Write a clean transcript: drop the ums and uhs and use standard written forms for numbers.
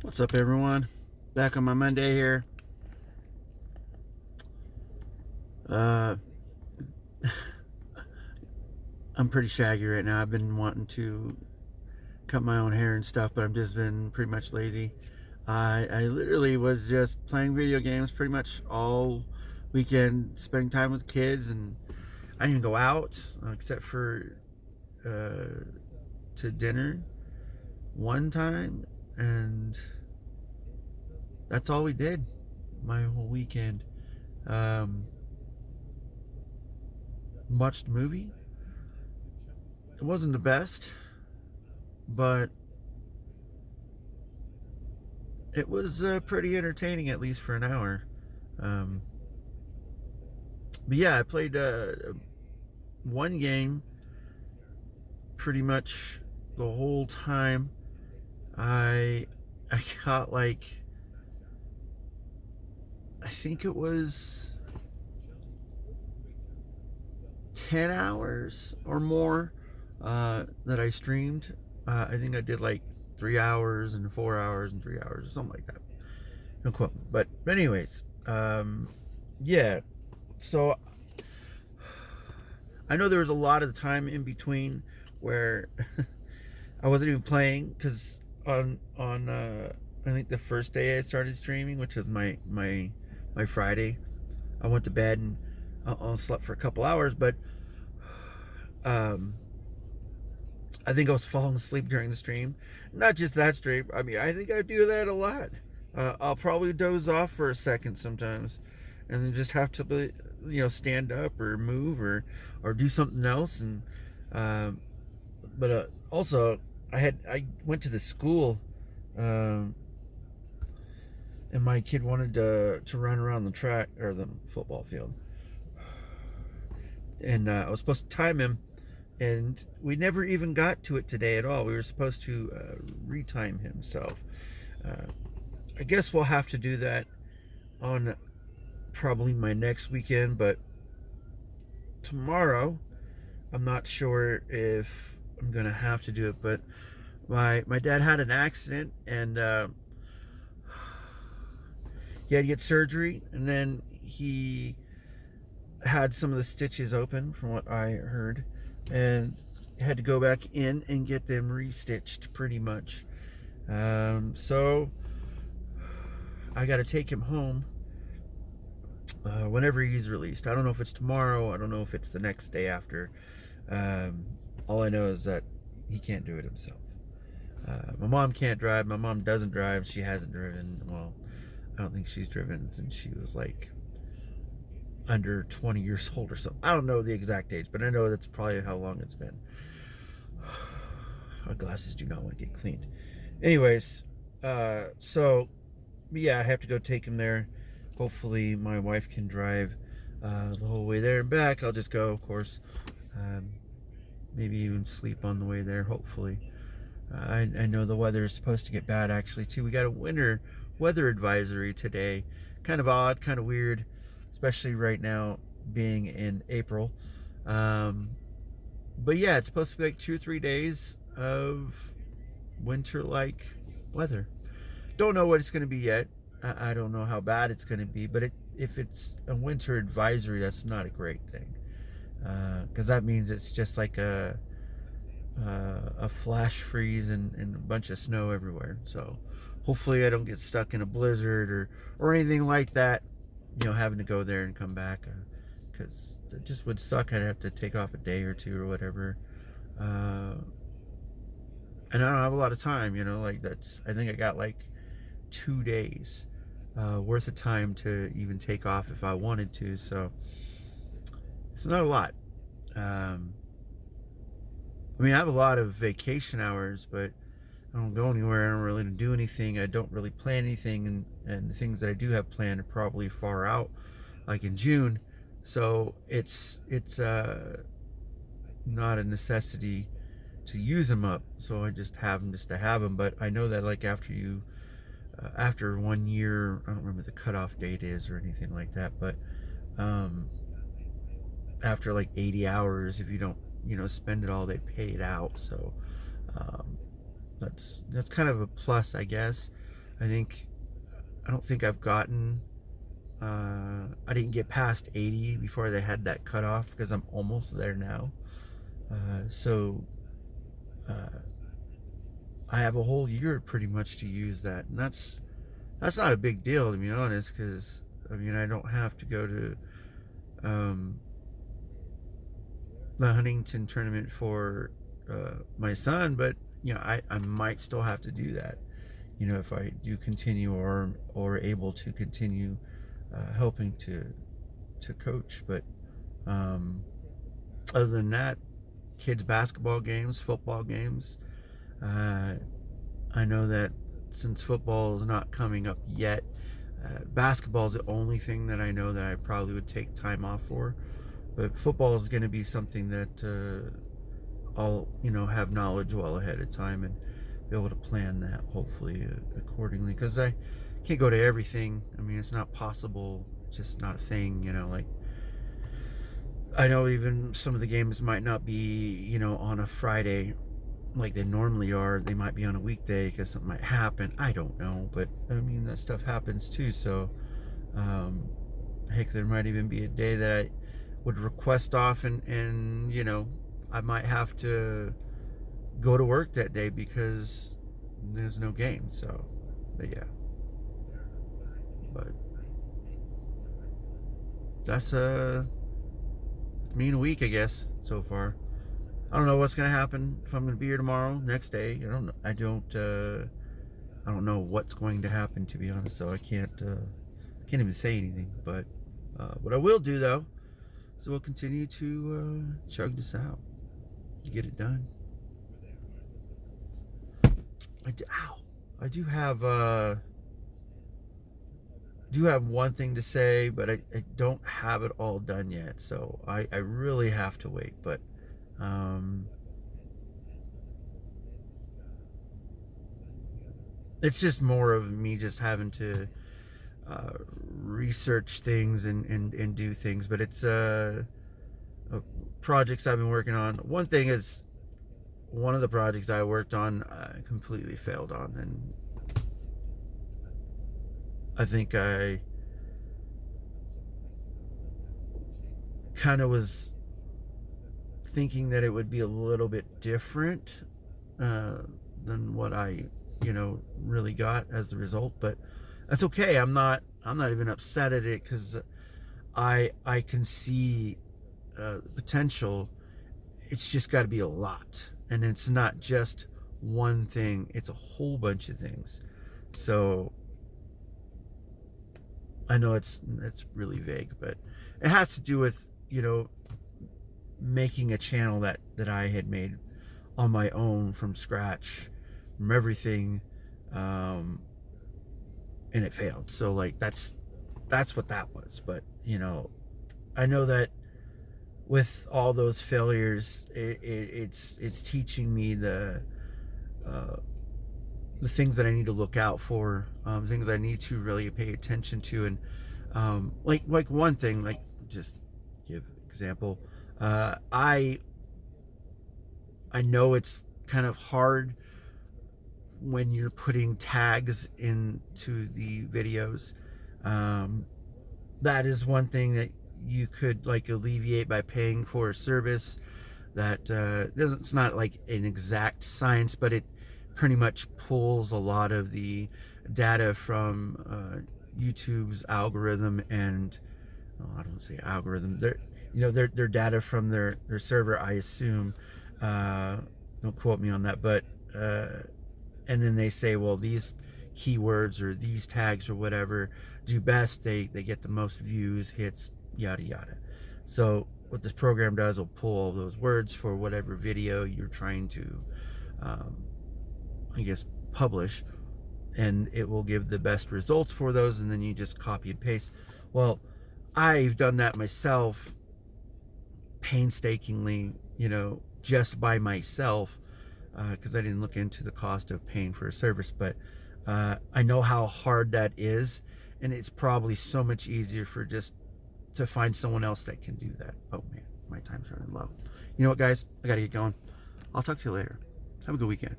What's up, everyone? Back on my Monday here. Uh, I'm pretty shaggy right now. I've been wanting to cut my own hair and stuff, but I've just been pretty much lazy. I literally was just playing video games pretty much all weekend, spending time with kids, and I didn't go out except for to dinner one time, and that's all we did my whole weekend. Um, Watched a movie. It wasn't the best, but it was pretty entertaining, at least for an hour. Um, but yeah, I played one game pretty much the whole time. I I got like, I think it was 10 hours or more that I streamed. I think I did like 3 hours and 4 hours and 3 hours or something like that. No quote. But anyways, yeah. So I know there was a lot of the time in between where I wasn't even playing because on I think the first day I started streaming, which was my Friday, I went to bed and I slept for a couple hours, but um, I think I was falling asleep during the stream. Not just that stream. I mean, I think I do that a lot. I'll probably doze off for a second sometimes, and then just have to be, stand up or move or do something else. And um, but also I went to the school, um, and my kid wanted to run around the track or the football field, and I was supposed to time him, and we never even got to it today at all. We were supposed to retime himself. Uh, I guess we'll have to do that on probably my next weekend, but tomorrow I'm not sure if I'm gonna have to do it. But my dad had an accident, and he had to get surgery, and then he had some of the stitches open, from what I heard, and had to go back in and get them restitched pretty much. So I got to take him home whenever he's released. I don't know if it's tomorrow. I don't know if it's the next day after. All I know is that he can't do it himself. My mom can't drive. My mom doesn't drive. She hasn't driven. Well, I don't think she's driven since she was like under 20 years old or something. I don't know the exact age, but I know that's probably how long it's been. My glasses do not want to get cleaned. Anyways, so yeah, I have to go take him there. Hopefully my wife can drive the whole way there and back. I'll just go, of course. Maybe even sleep on the way there, hopefully. I know the weather is supposed to get bad, actually, too. We got a winter weather advisory today. Kind of odd, kind of weird, especially right now being in April. But yeah, it's supposed to be like 2 or 3 days of winter-like weather. Don't know what it's going to be yet. I don't know how bad it's going to be, but if it's a winter advisory, that's not a great thing, because that means it's just like a flash freeze and a bunch of snow everywhere. So hopefully I don't get stuck in a blizzard or anything like that, having to go there and come back, because it just would suck. I'd have to take off a day or two or whatever, and I don't have a lot of time, like I think I got like 2 days worth of time to even take off if I wanted to, so it's not a lot. I mean, I have a lot of vacation hours, but I don't go anywhere. I don't really do anything. I don't really plan anything, and the things that I do have planned are probably far out, like in June. So it's not a necessity to use them up. So I just have them just to have them. But I know that like after 1 year, I don't remember the cutoff date is or anything like that, but after like 80 hours, if you don't spend it all, they pay it out. So that's kind of a plus, I guess. I don't think I've gotten, I didn't get past 80 before they had that cutoff, because I'm almost there now. So I have a whole year pretty much to use that, and that's not a big deal, to be honest, because I mean, I don't have to go to the Huntington tournament for my son, but I might still have to do that, if I do continue or able to continue helping to coach. But other than that, kids basketball games, football games, I know that since football is not coming up yet, basketball is the only thing that I know that I probably would take time off for. But football is going to be something that I'll have knowledge well ahead of time and be able to plan that hopefully accordingly, because I can't go to everything. I mean, it's not possible, just not a thing. Like, I know even some of the games might not be on a Friday like they normally are. They might be on a weekday because something might happen. I don't know, but I mean, that stuff happens too. So heck, there might even be a day that I would request off, and I might have to go to work that day because there's no game. So, but yeah, but that's me in a week, I guess, so far. I don't know what's gonna happen, if I'm gonna be here tomorrow, next day. I don't know what's going to happen, to be honest. So I can't even say anything. But what I will do, though, is we'll continue to chug this out to get it done. I do have one thing to say, but I don't have it all done yet. So I really have to wait. But it's just more of me just having to research things and do things. But it's projects I've been working on. One thing is, one of the projects I worked on, I completely failed on, and I think I kind of was thinking that it would be a little bit different than what I really got as the result. But that's okay. I'm not even upset at it, because I can see potential. It's just got to be a lot, and it's not just one thing, it's a whole bunch of things. So I know it's really vague, but it has to do with making a channel that I had made on my own from scratch, from everything, and it failed. So like that's what that was. But I know that with all those failures, it's teaching me the things that I need to look out for, things I need to really pay attention to. And like one thing, like, just give example, I know it's kind of hard when you're putting tags into the videos. That is one thing that you could like alleviate by paying for a service that it's not like an exact science, but it pretty much pulls a lot of the data from YouTube's algorithm, and I don't say algorithm, their data from their server, I assume. Don't quote me on that, but and then they say, well, these keywords or these tags or whatever do best, they get the most views, hits, yada yada. So what this program does will pull all those words for whatever video you're trying to I guess publish, and it will give the best results for those, and then you just copy and paste. Well, I've done that myself painstakingly, just by myself, because I didn't look into the cost of paying for a service. But I know how hard that is, and it's probably so much easier for just to find someone else that can do that. Oh man, my time's running low. You know what, guys? I gotta get going. I'll talk to you later. Have a good weekend.